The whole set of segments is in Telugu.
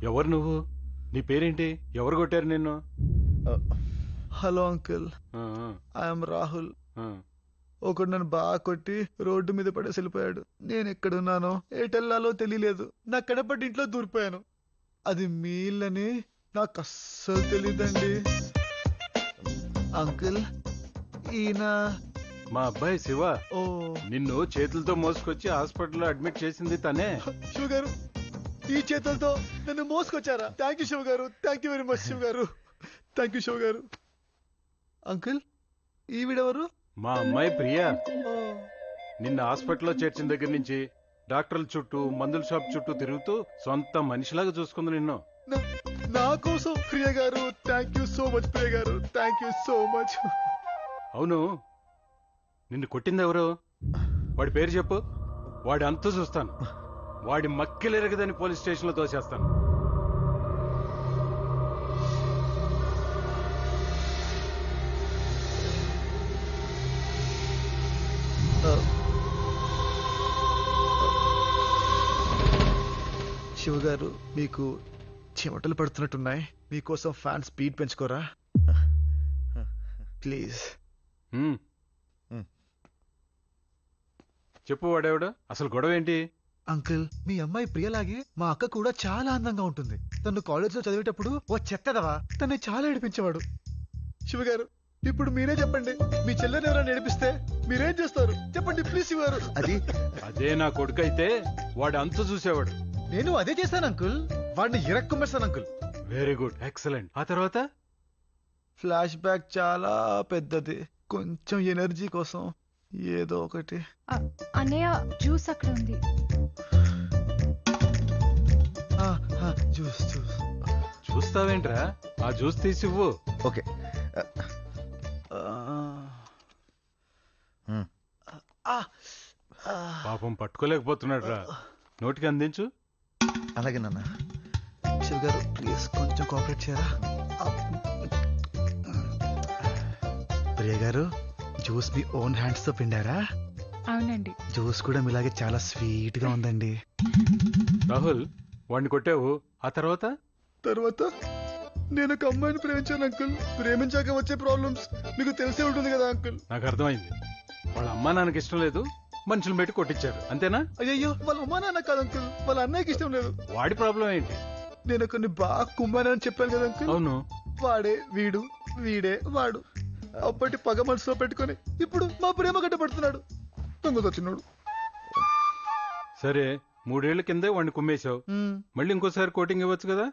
ఎవరు నువ్వు? నీ పేరేంటి? ఎవరు కొట్టారు నిన్ను? Hello uncle, I'm Rahul. ఒకడు నన్ను బాగా కొట్టి రోడ్డు మీద పడేసి వెళ్ళిపోయాడు. నేను ఎక్కడున్నానో ఎటెల్లాలో తెలియలేదు. నా కడపటి ఇంట్లో దూరిపోయాను. అది మీ ఇల్లని నాకు అస్సలు తెలియదండి. అంకుల్, ఈయన మా అబ్బాయి శివ. ఓ, నిన్ను చేతులతో మోసుకొచ్చి హాస్పిటల్లో అడ్మిట్ చేసింది తనే. శివ గారు, ఈ చేతులతో నన్ను మోసుకొచ్చారా? థ్యాంక్ యూ శివ గారు, thank you very much Shiva గారు, థ్యాంక్ యూ శివ గారు. అంకుల్, ఈవిడెవరు? మా అమ్మాయి ప్రియా. ఓ, నిన్న హాస్పిటల్లో చేర్చిన దగ్గర నుంచి డాక్టర్ల చుట్టూ మందుల షాప్ చుట్టూ తిరుగుతూ సొంత మనిషిలాగా చూసుకుంది నిన్ను. నా కోసం ప్రియ గారు, థ్యాంక్ యూ సో మచ్ ప్రియ గారు, థ్యాంక్ యూ సో మచ్. అవును, నిన్ను కొట్టింది ఎవరు? వాడి పేరు చెప్పు. వాడి అంతు చూస్తాను. వాడి మక్కిలెరగదని పోలీస్ స్టేషన్లో తోసేస్తాను. శివ గారు, మీకు చెమటలు పడుతున్నట్టున్నాయి. మీకోసం ఫ్యాన్ స్పీడ్ పెంచుకోరా ప్లీజ్. చెప్పు, వాడేవాడు? అసలు గొడవ ఏంటి? అంకుల్, మీ అమ్మాయి ప్రియలాగే మా అక్క కూడా చాలా అందంగా ఉంటుంది. తను కాలేజ్ లో చదివేటప్పుడు ఓ చెత్తదవా తన్ని చాలా ఏడిపించేవాడు. శివగారు, ఇప్పుడు మీరే చెప్పండి, మీ చెల్లెని ఎవరైనా ఏడిపిస్తే మీరేం చేస్తారు? చెప్పండి ప్లీజ్ శివ గారు. అదే నా కొడుకు అయితే వాడు అంతు చూసేవాడు. నేను అదే చేశాను అంకుల్, వాడిని ఇరక్కుమేస్తాను అంకుల్. Very good, excellent. ఆ తర్వాత? ఫ్లాష్ బ్యాక్ చాలా పెద్దది. కొంచెం ఎనర్జీ కోసం ఏదో ఒకటి. అన్నయ్య, జ్యూస్ అక్కడ ఉంది. Juice juice. చూస్తావేంట్రా? ఆ జ్యూస్ తీసివ్వు. ఓకే. పాపం పట్టుకోలేకపోతున్నాడు రా. నోటికి అందించు. అలాగే నాన్న. శివ్ గారు, ప్లీజ్ కొంచెం కోఆపరేట్ చేయరా. ప్రియ గారు, జ్యూస్ మీ ఓన్ హ్యాండ్స్ తో పిండారా? అవునండి. జ్యూస్ కూడా మీలాగే చాలా స్వీట్ గా ఉందండి. రాహుల్, వాడిని కొట్టావు. ఆ తర్వాత? నేను ఒక అమ్మాయిని ప్రేమించాను అంకుల్. ప్రేమించాక వచ్చే ప్రాబ్లమ్స్ మీకు తెలిసే ఉంటుంది కదా అంకుల్. నాకు అర్థమైంది. వాళ్ళ అమ్మా నాన్నకి ఇష్టం లేదు, మనుషులు పెట్టి కొట్టించారు, అంతేనా? అయ్యో, వాళ్ళ అమ్మా నాన్న కాదు అంకుల్, వాళ్ళ అన్నయ్యకి ఇష్టం లేదు. వాడి ప్రాబ్లం ఏంటి? నేను కొన్ని బాగా కుమ్మానని చెప్పాను కదా అంకుల్. అవును. వాడే వీడు, వీడే వాడు. అప్పటి పగ మనసులో పెట్టుకొని ఇప్పుడు మా ప్రేమ గడ్డపడుతున్నాడు. దొంగతో చిన్నోడు. సరే, 3 ఏళ్ల కిందే వాడిని కుమ్మేశావు. మళ్ళీ ఇంకోసారి కోటింగ్ ఇవ్వచ్చు కదా?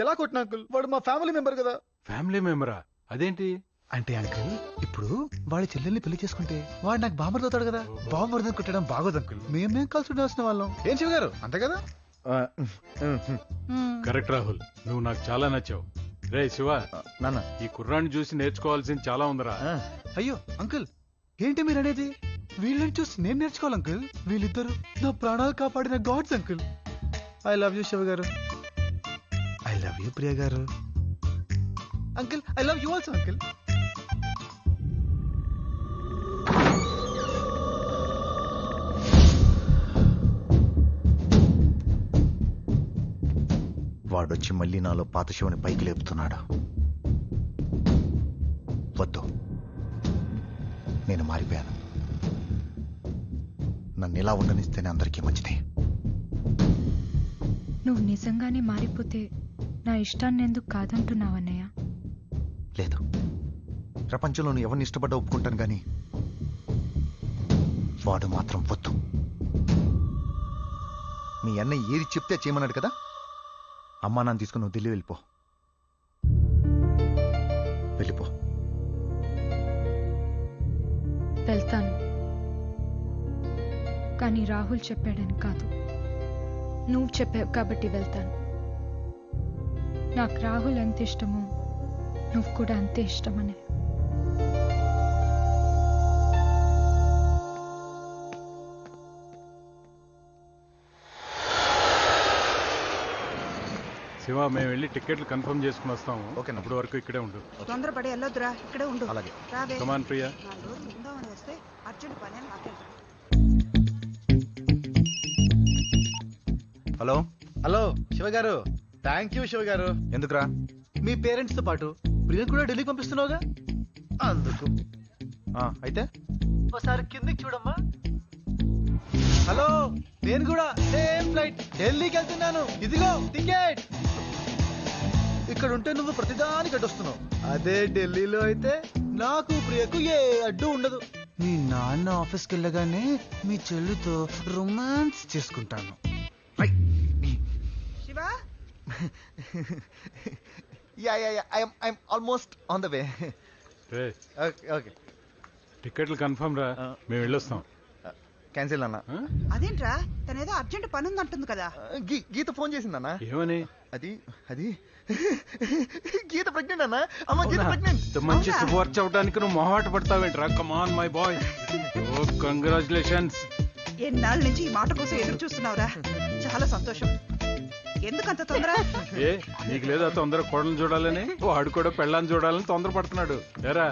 ఎలా కొట్టిన అంకుల్? వాడు మా ఫ్యామిలీ మెంబర్ కదా. ఫ్యామిలీ మెంబరా? అదేంటి? అంటే అంకుల్, ఇప్పుడు వాడి చెల్లెల్ని పెళ్లి చేసుకుంటే వాడు నాకు బాంబర్ అవుతాడు కదా. బాంబర్ కొట్టడం బాగోదు అంకుల్. మేమేం కలిసి ఉండాల్సిన వాళ్ళం. ఏం శివ గారు, అంతే కదా? కరెక్ట్ రాహుల్, నువ్వు నాకు చాలా నచ్చావు. రే శివ, నాన్న, ఈ కుర్రాన్ని చూసి నేర్చుకోవాల్సింది చాలా ఉందిరా. అయ్యో అంకుల్, ఏంటి మీరు అనేది? వీళ్ళని చూసి నేను నేర్చుకోవాలి అంకుల్. వీళ్ళిద్దరు నా ప్రాణాలు కాపాడిన gods uncle. I love you Shiva garu. I love you Priya garu. Uncle, I love you also uncle. వాడొచ్చి మళ్ళీ నాలో పాత శివుని పైకి లేపుతున్నాడు. వద్దు, నేను మారిపోయాను. నన్ను ఇలా ఉండనిస్తేనే అందరికీ మంచిది. నువ్వు నిజంగానే మారిపోతే నా ఇష్టాన్ని ఎందుకు కాదంటున్నావన్నయ్య? లేదు, ప్రపంచంలో నువ్వు ఎవరిని ఇష్టపడ్డా ఒప్పుకుంటాను కానీ వాడు మాత్రం వద్దు. మీ అన్నయ్య ఏది చెప్తే చేయమన్నాడు కదా. అమ్మా నాన్న తీసుకుని నువ్వు ఢిల్లీ వెళ్ళిపో. వెళ్తాను, కానీ రాహుల్ చెప్పాడని కాదు, నువ్వు చెప్పావు కాబట్టి వెళ్తాను. నాకు రాహుల్ ఎంత ఇష్టమో నువ్వు కూడా అంతే ఇష్టమనే. శివ, మేము వెళ్ళి టికెట్లు కన్ఫర్మ్ చేసుకుని వస్తాము. ఓకే, అప్పటి వరకు ఇక్కడే ఉండు. తొందరపడి వెళ్ళొద్దురా, ఇక్కడే ఉండు. అలాగే. కమాన్ ప్రియా. వస్తే అర్జున్ పని నాకెళ్తా. హలో హలో శివ గారు, థ్యాంక్ యూ శివ గారు. ఎందుకురా? మీ పేరెంట్స్ తో పాటు ప్రియం కూడా ఢిల్లీకి పంపిస్తున్నావుగా, అందుకు. అయితే ఒకసారి కిందికి చూడమ్మా. హలో, నేను కూడా సేమ్ ఫ్లైట్ ఢిల్లీకి వెళ్తున్నాను. ఇదిగో టికెట్. ఇక్కడ ఉంటే నువ్వు ప్రతిదానికి అడ్డొస్తున్నావు. అదే ఢిల్లీలో అయితే నాకు ప్రియకు ఏ అడ్డు ఉండదు. మీ నాన్న ఆఫీస్కి వెళ్ళగానే మీ చెల్లితో రొమాన్స్ చేసుకుంటాను. Shiva I'm almost on the way. Ray, okay, టికెట్లు కన్ఫర్మ్ రా, మేము వెళ్ళొస్తాం. క్యాన్సిల్ అన్న. ఆ? అదేంట్రా తనేదో అర్జెంట్ పని ఉందంటుంది కదా. గీత ఫోన్ చేసిందన్నా. ఏమని? అది అది గీత ప్రెగ్నెంట్ అన్నా. అమ్మ గీత ప్రెగ్నెంట్. ఇంత మంచి అవునా? శుభవార్త చెప్పడానికి నువ్వు మొహమాట పడతావేంట్రా? Come on my boy. Oh congratulations. ఎన్నాళ్ళ నుంచి ఈ మాట కోసం ఎదురు చూస్తున్నావురా. చాలా సంతోషం. ఎందుకంత తొందర? ఏ నీకు లేదా తొందర కోడలు చూడాలని? వాడు కూడా పెళ్ళాన్ని చూడాలని తొందర పడుతున్నాడు. ఏరా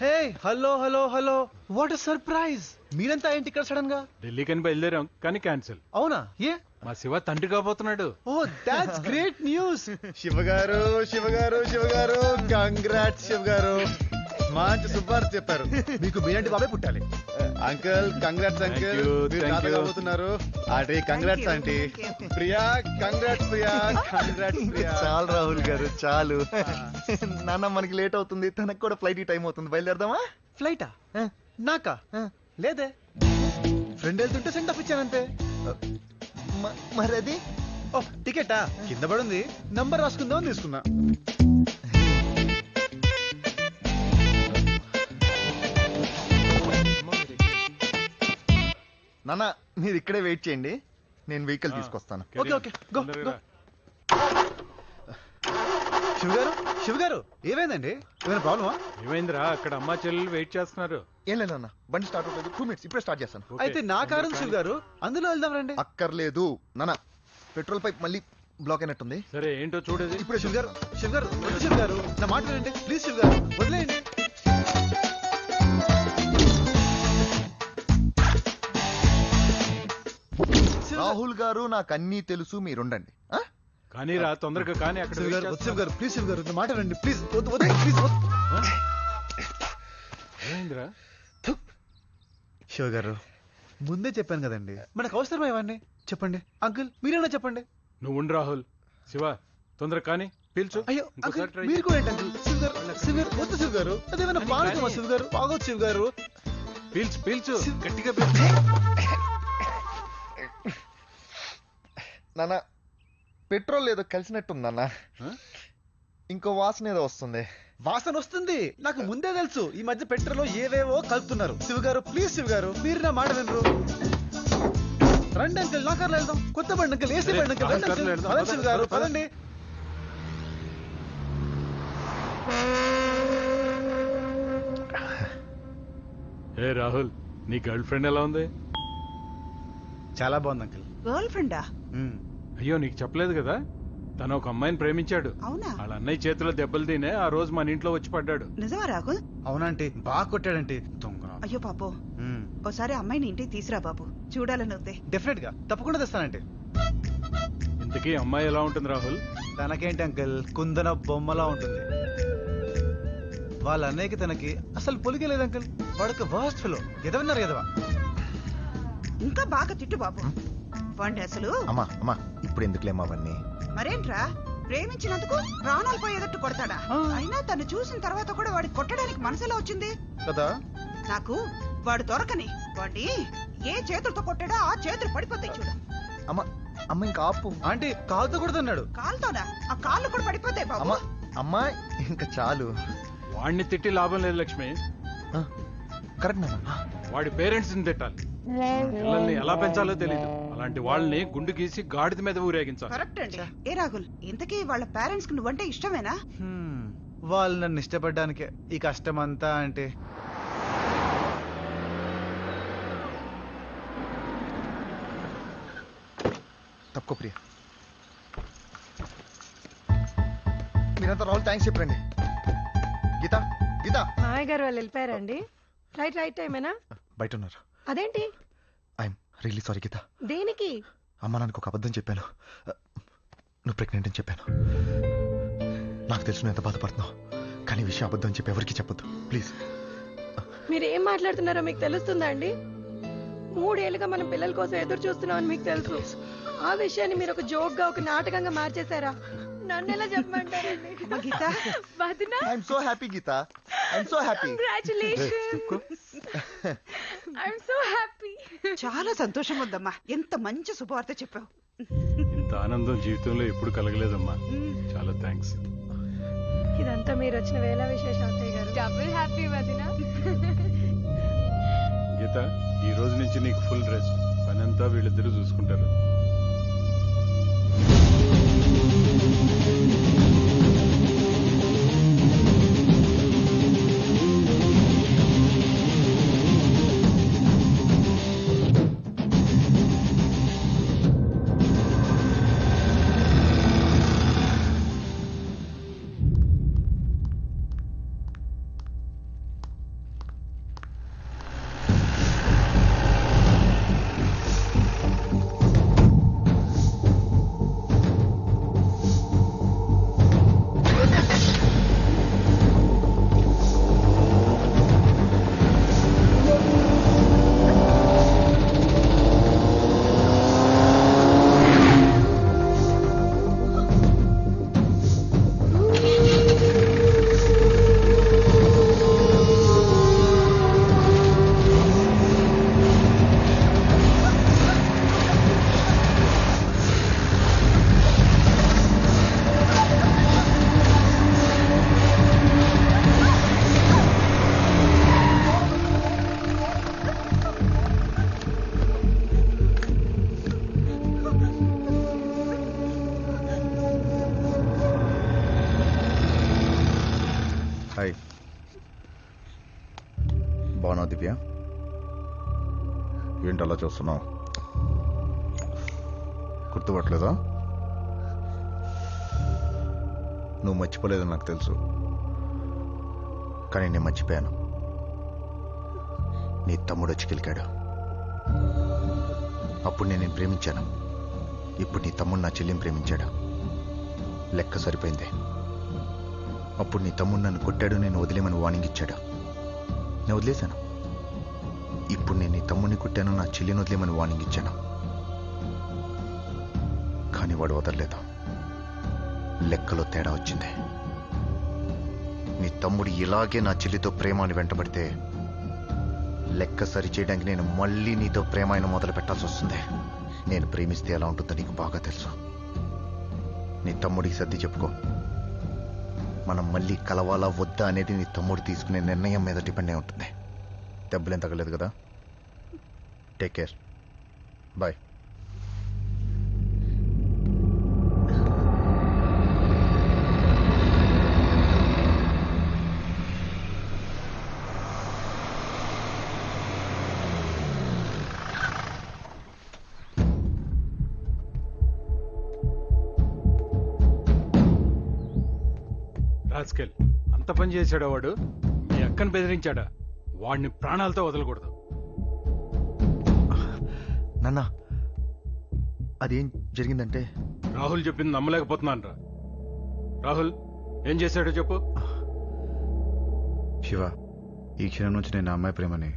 hey, hello hello hello, what surprise. మీరంతా ఏంటి ఇక్కడ సడన్ గా? ఢిల్లీకని బయలుదేరాం కానీ క్యాన్సిల్. అవునా? ఏ? మా శివ తండ్రి కాబోతున్నాడు. Oh that's great news. శివగారు శివగారు శివగారు, కంగ్రాట్స్ శివగారు. మంచి శుభార్త చెప్పారు. మీకు మీరంటి బాబే పుట్టాలి. Uncle congrats uncle, Thank you, మీరు thank తాత you. కాబోతున్నారు. Aunty congrats Thank you, aunty. thank you. Priya congrats Priya, congrats Priya. చాలు రాహుల్ గారు చాలు. నాన్న మనకి లేట్ అవుతుంది, తనకు కూడా ఫ్లైట్ టైం అవుతుంది. బయలుదేరదామా? ఫ్లైటా? నాకా? లేదే, ఫ్రెండ్ వెళ్తుంటే సెండ్ ఆఫ్ ఇచ్చానంతే. మరి అది ఓ టికెటా? కింద పడుంది, నంబర్ రాసుకుందామని తీసుకున్నా. నాన్న మీరు ఇక్కడే వెయిట్ చేయండి, నేను వెహికల్ తీసుకొస్తాను. ఓకే ఓకే, గో తొందరగా గో. రా. శివగారు శివగారు, ఏమైందండి? ఏమైనా ప్రాబ్లమా? ఏమైందిరా? అక్కడ అమ్మా చెల్లెలు వెయిట్ చేస్తున్నారు. ఏం లేదు నాన్న, బండి స్టార్ట్ అవుతుంది. 2 minutes, ఇప్పుడే స్టార్ట్ చేస్తాను. ఓకే. అయితే నా కారు ఉంది శివగారు, అందులో వెళ్దాం రండి. అక్కర్లేదు నాన్న, పెట్రోల్ పైప్ మళ్ళీ బ్లాక్ అయినట్టుంది. సరే ఏంటో చూడేది. ఇప్పుడే శివగారు శివగారు వద్దు శివగారు, నా మాట వినండి ప్లీజ్ శివగారు, వదిలేయండి. రాహుల్ గారు నాకు అన్నీ తెలుసు, మీరుండండి. ఆ? కానీ రా తొందరగా కానీ అక్కడ wait శివగారు వద్దు చేస్తున్నారు. శివగారు, ప్లీజ్ శివగారు, నా మాట వినండి ప్లీజ్. వద్దు వద్దు ప్లీజ్ వద్దు. ఏమైందిరా? శివగారు ముందే చెప్పాను కదండి, మనకు అవసరమా ఇవన్నీ? చెప్పండి అంకుల్, మీరేనా చెప్పండి. నువ్వు ఉండు రాహుల్. శివ తొందర కానీ పీల్చు. అయ్యో ఇంకోసారి అంకుల్, try మీరు చేయి. కూడా ఏంటి అంకుల్? శివగారు శివగారు వద్దు శివగారు, అదేమైనా కానీ, పాలకమా కానీ. శివగారు? బాగోదు శివగారు. పీల్చు పీల్చు శివ్- గట్టిగా పీల్చు. నాన్న పెట్రోల్ ఏదో కలిసినట్టుంది నాన్న, ఆ? ఇంకో వాసన ఏదో వస్తుంది. వాసన వస్తుంది, నాకు ముందే తెలుసు. ఈ మధ్య పెట్రోల్ ఏవేవో కలుపుతున్నారు. శివగారు ప్లీజ్ శివగారు, మీరు నా మాట వినరు. రండి అంకుల్, నా కార్లో వెళ్దాం. కొత్త బండి అంకుల్, ఏసీ బండి అంకుల్, రండి కార్లో అంకుల్. వెళ్దాం. పదండి శివగారు, పద. పదండి. ఏ రాహుల్, నీ గర్ల్ ఫ్రెండ్ ఎలా ఉంది? చాలా బాగుంది అంకుల్. గర్ల్ ఫ్రెండా? అయ్యో నీకు చెప్పలేదు కదా, తను ఒక అమ్మాయిని ప్రేమించాడు. అవునా? వాళ్ళ అన్నయ్య చేతిలో దెబ్బలు తినే ఆ రోజు మన ఇంట్లో వచ్చి పడ్డాడు. నిజమా రాహుల్? అవునంటే బాగా కొట్టాడంటే దొంగ. అయ్యో పాపో, ఓసారి అమ్మాయిని ఇంటికి తీసురా బాబు, చూడాలని ఉంది. డెఫినెట్ గా తప్పకుండా తెస్తానంటే. ఇంతకీ అమ్మాయి ఎలా ఉంటుంది రాహుల్? తనకేంటి అంకుల్, కుందన బొమ్మలా ఉంటుంది. వాళ్ళ అన్నయ్యకి తనకి అసలు పొలికే లేదు అంకుల్. వాడొక వర్స్ట్ ఫెలో, ఎదవన్నారు ఎదవా. ఇంకా బాగా తిట్టు బాబు వాడిని అసలు. అమ్మా అమ్మా ఇప్పుడు ఎందుకులేమ్మా అవన్నీ. మరేంట్రా, ప్రేమించినందుకు ప్రాణాలు పోయేటట్టు కొడతాడా? అయినా తను చూసిన తర్వాత కూడా వాడికి కొట్టడానికి మనసులో వచ్చింది కదా. నాకు. వాడు దొరకని వాడిని ఏ చేతులతో కొట్టాడో ఆ చేతులు పడిపోతాయి చూడు. అమ్మ అమ్మ ఇంకా ఆపు. ఆంటీ కాలుతో కొడుతున్నాడు. కాలుతోనా? ఆ కాళ్ళు కూడా పడిపోతాయి బాబు. అమ్మా అమ్మా ఇంకా చాలు. వాడిని తిట్టి లాభం లేదు లక్ష్మి. కరెక్ట్ నాన్న. వాడి పేరెంట్స్ ని తిట్టాలి. పిల్లల్ని ఎలా పెంచాలో తెలియదు, అలాంటి వాళ్ళని గుండు గీసి గాడిద మీద ఊరేగించాలి. కరెక్ట్ అండి. ఏ రాహుల్, ఇంతకీ వాళ్ళ పేరెంట్స్ కి నువ్వంటే ఇష్టమేనా? వాళ్ళు నన్ను ఇష్టపడ్డానికే ఈ కష్టం అంతా. అంటే తక్కువ ప్రియ, మీరంతా రాహుల్ థ్యాంక్స్ చెప్పండి. గీత గీత మామయ్య గారు వాళ్ళు వెళ్ళిపోయారండి. ఫ్లైట్ రైట్ టైమేనా? బయట ఉన్నారు. అదేంటి? I'm really sorry Geetha. దేనికి? అమ్మ నాకు ఒక అబద్ధం చెప్పాను. నువ్వు ప్రెగ్నెంట్ అని చెప్పాను. నాకు తెలుసు నువ్వు ఎంత బాధపడుతున్నావు, కానీ విషయం అబద్ధం అని చెప్పి ఎవరికి చెప్పొద్దు ప్లీజ్. మీరు ఏం మాట్లాడుతున్నారో మీకు తెలుస్తుందా అండి? 3 ఏళ్ళుగా మనం పిల్లల కోసం ఎదురు చూస్తున్నామని మీకు తెలుసు. ఆ విషయాన్ని మీరు ఒక జోక్ గా, ఒక నాటకంగా మార్చేశారా? నన్ను ఎలా చెప్పమంటారండి? గీత, వదినా, I'm so happy Geeta, I'm so happy. Congratulations. I'm so happy. చాలా సంతోషం ఉందమ్మా. ఎంత మంచి శుభవార్త చెప్పావు. ఇంత ఆనందం జీవితంలో ఎప్పుడు కలగలేదమ్మా. చాలా థ్యాంక్స్. ఇదంతా మీరు వచ్చిన వేళ విశేషం అత్తయ్య గారు. డబుల్ హ్యాపీ వదినా. గీత, ఈ రోజు నుంచి నీకు ఫుల్ రెస్ట్. పనంతా వీళ్ళిద్దరూ చూసుకుంటారు. హాయ్, బాగున్నావు దివ్య? ఏంటి అలా చూస్తున్నావు? గుర్తుపట్టలేదా? నువ్వు మర్చిపోలేదని నాకు తెలుసు, కానీ నేను మర్చిపోయాను. నీ తమ్ముడు వచ్చి కిలికాడు. అప్పుడు నేను ప్రేమించాను. ఇప్పుడు నీ తమ్ముడు నా చెల్లిని ప్రేమించాడు. లెక్క సరిపోయింది. అప్పుడు నీ తమ్ముడు నన్ను కొట్టాడు, నేను వదిలేమని వార్నింగ్ ఇచ్చాడు. నేను వదిలేశాను. ఇప్పుడు నేను నీ తమ్ముడిని కొట్టాను, నా చెల్లిని వదిలేమని వార్నింగ్ ఇచ్చాను. కానీ వాడు వదలలేదు. లెక్కలో తేడా వచ్చింది. నీ తమ్ముడు ఇలాగే నా చెల్లితో ప్రేమ అని వెంటబడితే లెక్క సరిచేయడానికి నేను మళ్ళీ నీతో ప్రేమ అయిన మొదలు పెట్టాల్సి వస్తుంది. నేను ప్రేమిస్తే ఎలా ఉంటుందో నీకు బాగా తెలుసు. నీ తమ్ముడికి సర్ది చెప్పుకో. మనం మళ్ళీ కలవాలా వద్దా అనేది నీ తమ్ముడు తీసుకునే నిర్ణయం మీద డిపెండ్ అయి ఉంటుంది. దెబ్బలేం తగ్గలేదు కదా? Take care, bye. రాస్కెల్, అంత పని చేశాడా వాడు? మీ అక్కను బెదిరించాడా? వాడిని ప్రాణాలతో వదలకూడదు. నాన్న, అదేం జరిగిందంటే రాహుల్ చెప్పింది నమ్మలేకపోతున్నాను రా. రాహుల్ ఏం చేశాడో చెప్పు. శివ, ఈ క్షణం నుంచి నేను ఆ అమ్మాయి ప్రేమని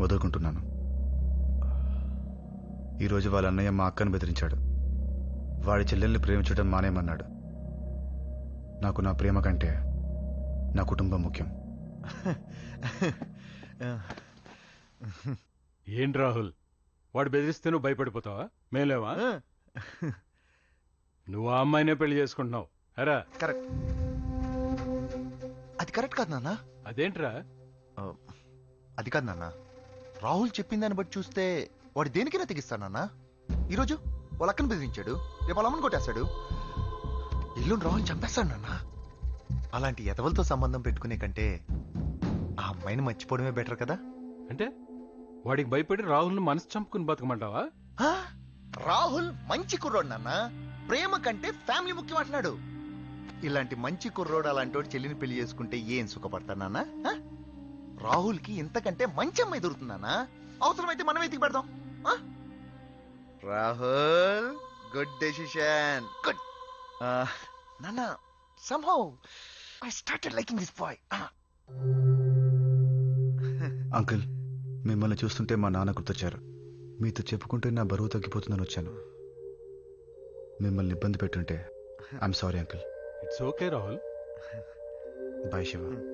వదులుకుంటున్నాను. ఈరోజు వాళ్ళ అన్నయ్య మా అక్కను బెదిరించాడు. వాడి చెల్లెల్ని ప్రేమించడం మానేమన్నాడు. నాకు నా ప్రేమ కంటే నా కుటుంబం ముఖ్యం. ఏంటి రాహుల్, వాడు బెదిరిస్తే నువ్వు భయపడిపోతావా? మేలేవా? నువ్వు ఆ అమ్మాయినే పెళ్లి చేసుకుంటున్నావు. అరా కరెక్ట్. అది కరెక్ట్ కాదు నాన్న. అదేంట్రా? అది కాదు నాన్న. రాహుల్ చెప్పిందాన్ని బట్టి చూస్తే వాడు దేనికైనా తెగిస్తాడు నాన్న. ఈరోజు వాళ్ళ అక్కను బెదిరించాడు, రేపు వాళ్ళ అమ్మని కొట్టేస్తాడు, ఎల్లుండి రాహుల్ చంపేస్తాడు నాన్న. అలాంటి ఎదవలతో సంబంధం పెట్టుకునే కంటే ఆ అమ్మాయిని మర్చిపోవడమే బెటర్ కదా. అంటే వాడికి భయపడి రాహుల్ను మనసు చంపుకుని బతకమంటావా? రాహుల్ మంచి కుర్రోడు నాన్న. ప్రేమ కంటే ఫ్యామిలీ ముఖ్యం అంటున్నాడు. ఇలాంటి మంచి కుర్రోడు అలాంటి వాడు చెల్లిని పెళ్లి చేసుకుంటే ఏం సుఖపడతాడు నాన్న? రాహుల్ కి ఇంతకంటే మంచి అమ్మాయి దొరుకుతుందా? అవసరమైతే మనం ఎతికి పెడదాం. Rahul, good decision. గుడ్. నాన్న somehow I started liking this boy. Uncle మిమ్మల్ని చూస్తుంటే మా నాన్న గుర్తొచ్చారు. మీతో చెప్పుకుంటే నా బరువు తగ్గిపోతుందని వచ్చాను. మిమ్మల్ని ఇబ్బంది పెట్టుంటే I'm sorry uncle. It's okay Rahul. Bye Shiva.